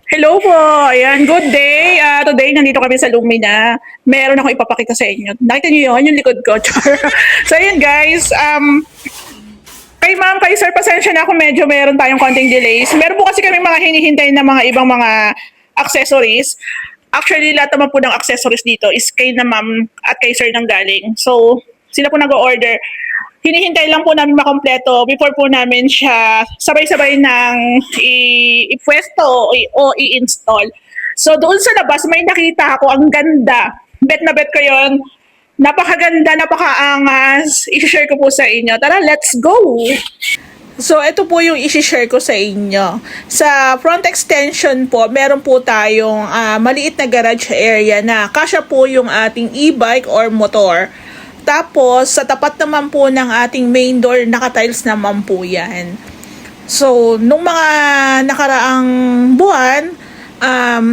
Hello po! Ayan, good day! Today, nandito kami sa Lumina. Meron ako ipapakita sa inyo. Nakita niyo yun, yung likod ko. So, ayan guys. Kay ma'am, kay sir, pasensya na ako. Medyo meron tayong konting delays. Meron po kasi kami mga hinihintay na mga ibang mga accessories. Actually, lahat naman po ng accessories dito is kay na ma'am at kay sir nang galing. So, sila po nag-order. Hinihintay lang po namin makompleto before po namin siya sabay-sabay ng i-pwesto o i-install. So doon sa labas may nakita ako, ang ganda. Bet na bet ko yon. Napakaganda, napakaangas. I-share ko po sa inyo. Tara, let's go! So, ito po yung i-share ko sa inyo. Sa front extension po, meron po tayong maliit na garage area na kasya po yung ating e-bike or motor. Tapos, sa tapat naman po ng ating main door, naka-tiles naman po yan. So, nung mga nakaraang buwan,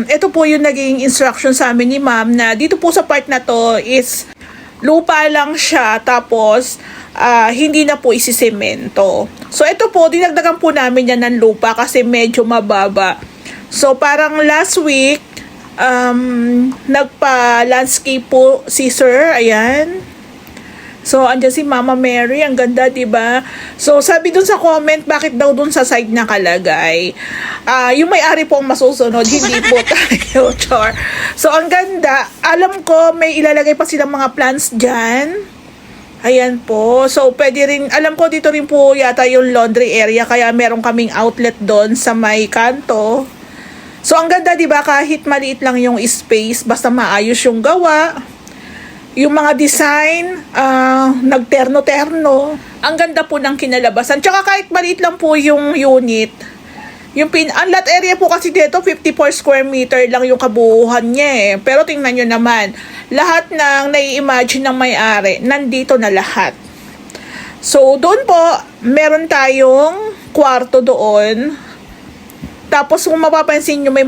ito po yung naging instruction sa amin ni ma'am na dito po sa part na to is lupa lang siya, tapos hindi na po isisemento. So, ito po, dinagdagan po namin yan ng lupa kasi medyo mababa. So, parang last week, nagpa-landscape po si sir, ayan. So, andyan si Mama Mary. Ang ganda, diba? So, sabi dun sa comment, bakit daw dun sa side nakalagay? Yung may-ari po ang masusunod, hindi po tayo, char. So, ang ganda. Alam ko, may ilalagay pa silang mga plants dyan. Ayan po. So, pwede rin, alam ko dito rin po yata yung laundry area, kaya meron kaming outlet doon sa may kanto. So, ang ganda, diba? Kahit maliit lang yung space, basta maayos yung gawa. Yung mga design, nagterno-terno. Ang ganda po ng kinalabasan. Tsaka kahit maliit lang po yung unit. Ang lot area po kasi dito, 54 square meter lang yung kabuuhan niya eh. Pero tingnan nyo naman, lahat ng nai-imagine ng may-ari, nandito na lahat. So, doon po, meron tayong kwarto doon. Tapos kung mapapansin nyo, may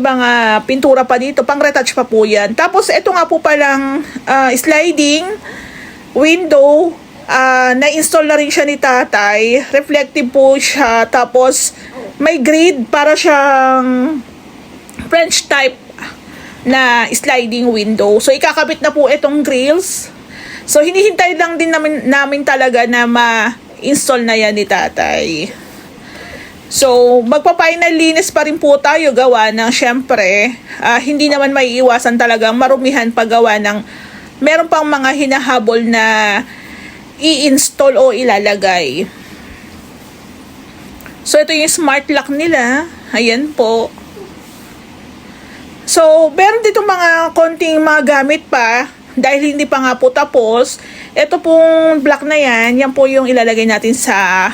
mga pintura pa dito, pang retouch pa po yan. Tapos, ito nga po palang sliding window, na-install na rin siya ni tatay. Reflective po siya. Tapos, may grid para siyang French type na sliding window. So, ikakabit na po itong grills. So, hinihintay lang din namin talaga na ma-install na yan ni tatay. So, magpa-final linis pa rin po tayo gawa ng syempre, hindi naman maiiwasan talagang marumihan paggawa ng meron pang mga hinahabol na i-install o ilalagay. So, ito yung smart lock nila. Ayan po. So, meron dito mga konting mga gamit pa dahil hindi pa nga po tapos. Ito pong block na yan po yung ilalagay natin sa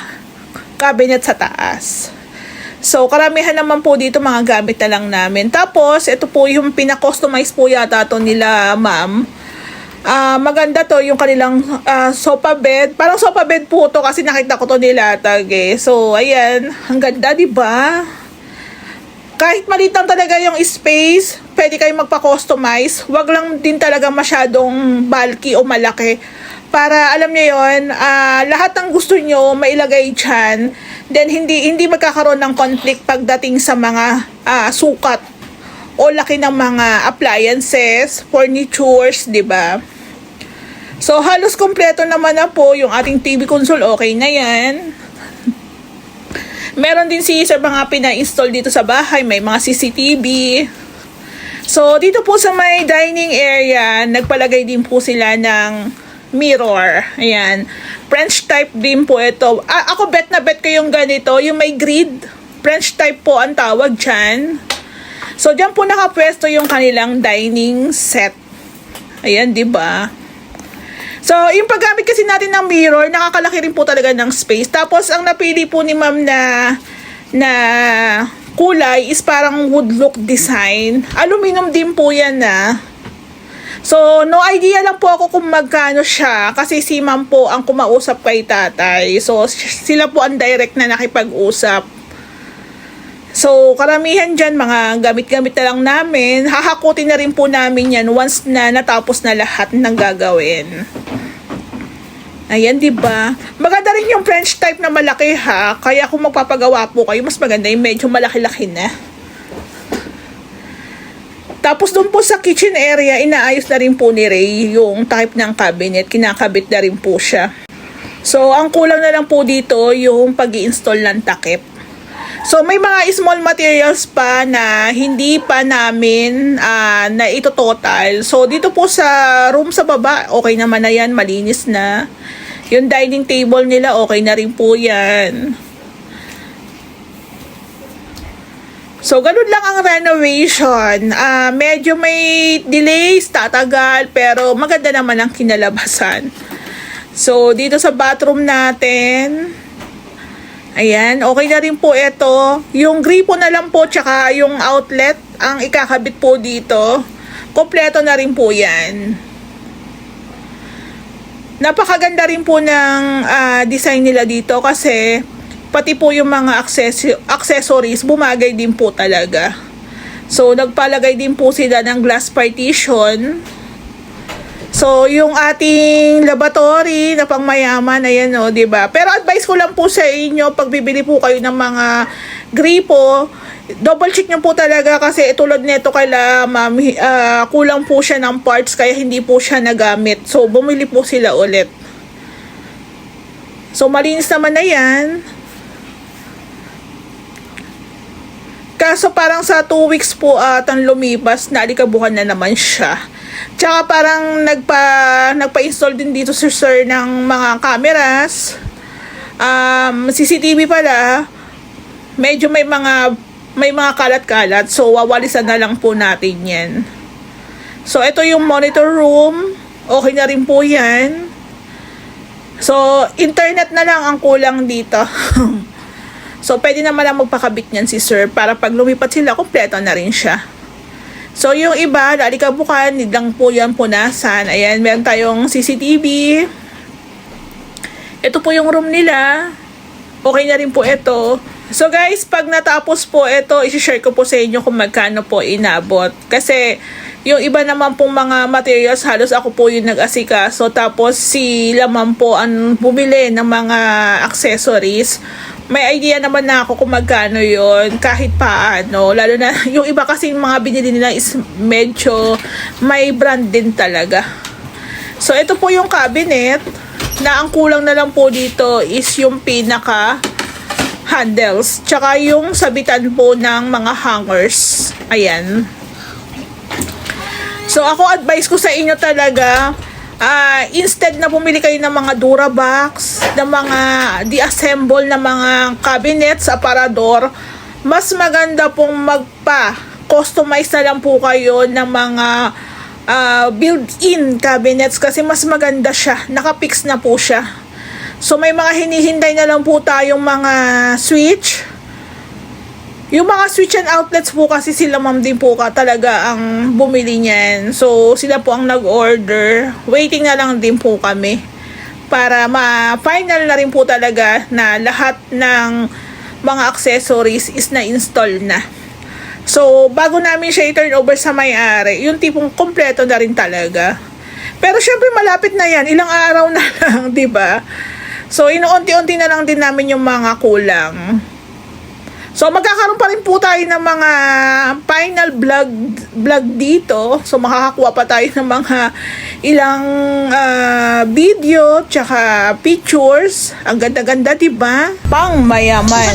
cabinet sa taas. So, karamihan naman po dito mga gamit na lang namin. Tapos, ito po yung pina-customize po yata to nila ma'am. Maganda to yung kanilang sofa bed. Parang sofa bed po to kasi nakita ko to nilatag eh. So, ayan. Ang ganda, diba? Kahit maliit lang talaga yung space, pwede kayong magpa-customize. Wag lang din talaga masyadong bulky o malaki. Para alam niyo yon, lahat ng gusto niyo mailagay diyan, then hindi magkakaroon ng conflict pagdating sa mga sukat o laki ng mga appliances, furnitures, 'di ba? So halos kompleto naman na po yung ating TV console, okay na 'yan. Meron din sa mga pina-install dito sa bahay, may mga CCTV. So dito po sa may dining area, nagpalagay din po sila ng mirror. Ayan. French type din po ito. Ako bet na bet ko yung ganito. Yung may grid. French type po ang tawag dyan. So, dyan po nakapwesto yung kanilang dining set. Ayan, diba? So, yung paggamit kasi natin ng mirror, nakakalaki rin po talaga ng space. Tapos, ang napili po ni ma'am na kulay is parang wood look design. Aluminum din po yan na. So, no idea lang po ako kung magkano siya kasi si ma'am po ang kumausap kay tatay. So, sila po ang direct na nakipag-usap. So, karamihan dyan, mga gamit-gamit na lang namin. Hahakutin na rin po namin yan once na natapos na lahat ng gagawin. Ayan, di ba? Maganda rin yung French type na malaki ha. Kaya kung magpapagawa po kayo, mas maganda yung medyo malaki-laki na. Tapos doon po sa kitchen area, inaayos na rin po ni Ray yung type ng cabinet. Kinakabit na rin po siya. So, ang kulang na lang po dito yung pag-i-install ng takip. So, may mga small materials pa na hindi pa namin na ito total. So, dito po sa room sa baba, okay naman na yan, malinis na. Yung dining table nila, okay na rin po yan. So, ganun lang ang renovation. Medyo may delays, tatagal, pero maganda naman ang kinalabasan. So, dito sa bathroom natin, ayan, okay na rin po ito. Yung gripo na lang po, tsaka yung outlet, ang ikakabit po dito. Kompleto na rin po yan. Napakaganda rin po ng design nila dito kasi pati po yung mga accessories, bumagay din po talaga. So, nagpalagay din po sila ng glass partition. So, yung ating laboratory na pangmayaman, ayan o, diba? Pero advice ko lang po sa inyo, pag bibili po kayo ng mga gripo, double check nyo po talaga kasi tulad nito kaila ma'am, kulang po siya ng parts kaya hindi po siya nagamit. So, bumili po sila ulit. So, malinis naman na yan. Kaso parang sa 2 weeks po atang lumipas, naalikabuhan na naman siya. Tsaka parang nagpa-install din dito si sir ng mga cameras. CCTV pala. Medyo may mga kalat-kalat. So, wawalisan na lang po natin yan. So, ito yung monitor room. Okay na rin po yan. So, internet na lang ang kulang dito. So, pwede naman lang magpakabit niyan si sir para pag lumipat sila, kompleto na rin siya. So, yung iba, lalikabukan, lang po yan punasan. Ayan, meron tayong CCTV. Ito po yung room nila. Okay na rin po ito. So, guys, pag natapos po ito, isi-share ko po sa inyo kung magkano po inabot. Kasi, yung iba naman pong mga materials, halos ako po yung nag-asikaso. Tapos, si Laman po ang bumili ng mga accessories. May idea naman na ako kung magkano yon kahit paano. Lalo na yung iba kasing mga binili nila is medyo may brand din talaga. So, ito po yung cabinet na ang kulang na lang po dito is yung pinaka handles. Tsaka yung sabitan po ng mga hangers. Ayan. So, ako advice ko sa inyo talaga, instead na bumili kayo ng mga Durabox, ng mga di-assemble na mga cabinets, aparador, mas maganda pong magpa-customize na lang po kayo ng mga built-in cabinets kasi mas maganda siya. Nakapix na po siya. So, may mga hinihintay na lang po tayong mga switch. Yung mga switch and outlets po kasi sila ma'am din po talaga ang bumili niyan. So, sila po ang nag-order. Waiting na lang din po kami para ma-final na rin po talaga na lahat ng mga accessories is na-install na. So, bago namin siya i-turn over sa may-ari, yung tipong kompleto na rin talaga. Pero syempre malapit na yan. Ilang araw na lang, di ba? So, inuunti-unti na lang din namin yung mga kulang. So, magkakaroon pa rin po tayo ng mga final vlog dito. So, makakakuha pa tayo ng mga ilang video, tsaka pictures. Ang ganda-ganda, diba? Pang mayaman.